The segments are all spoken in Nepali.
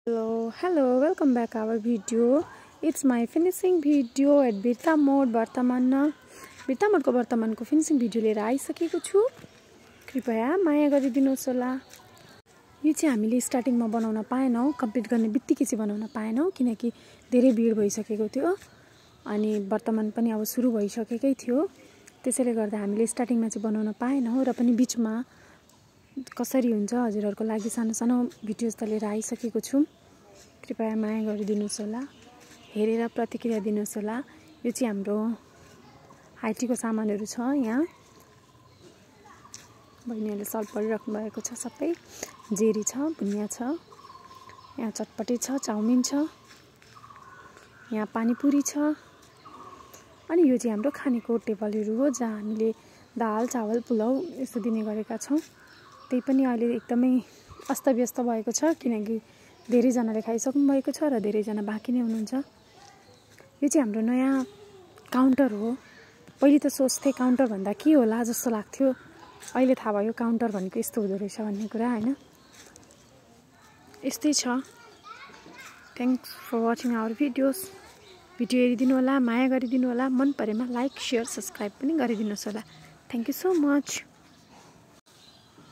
Hello, welcome back our video. It's my finishing video at Birta Mode Bartaman. Birta Mode को वर्तमान को finishing video लिएर आइसकेको छु. कृपया माया गरिदिनुहोस् होला. यो चाहिँ हामीले स्टार्टिङ मा बनाउन पाएनौ, कम्प्लिट गर्ने बित्तिकै चाहिँ बनाउन पाएनौ किनकि धेरै भिड भइसकेको थियो अनि वर्तमान पनि अब सुरु भइसकेकै थियो. त्यसैले गर्दा हामीले स्टार्टिङ मा चाहिँ बनाउन पाएनौ र पनि बीचमा कसरी हुन्छ हजुरहरुको लागि सानो सानो भिडियोज त लिएर आइसकेको छु. कृपया माया गरिदिनुहोस् होला, हेरेर प्रतिक्रिया दिनुहोस् होला. यो चाहिँ हाम्रो आइटीको सामानहरु छ. यहाँ बहिनीले सल्भ गरिराख्नु भएको छ. सबै जेरी छ, बुनिया छ, यहाँ चटपटी छ, चाउमिन छ, यहाँ पानीपुरी छ. अनि यो चाहिँ हाम्रो खानेको टेबलहरु हो जहाँ हामीले दाल, चावल, पुलाउ यस्तो दिने गरेका छौं. त्यही पनि अहिले एकदमै अस्तव्यस्त भएको छ किनकि धेरै जनाले खाइसक्नु भएको छ र धेरै जना बाँकी नै हुनुहुन्छ. यो चाहिँ हाम्रो नयाँ काउन्टर हो. पहिले त सोच्थे काउन्टर भन्दा के होला जस्तो लाग्थ्यो. अहिले थाहा भयो काउन्टर भनेको यस्तो हुँदो रहेछ भन्ने कुरा हैन. यस्तै छ. Thanks for watching our videos. Video हेरिदिनु होला, माया गरिदिनु होला, मन परेमा लाइक, शेयर, सब्स्क्राइब पनि गरिदिनुहोस् होला. Thank you so much.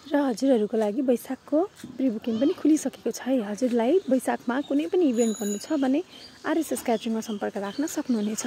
र हजुरहरुको लागि वैशाखको प्री बुकिङ पनि खुलिसकेको छ है. हजुरलाई वैशाखमा कुनै पनि इभेन्ट गर्नु छ भने आरएसएस क्याटरिङमा सम्पर्क राख्न सक्नुहुनेछ.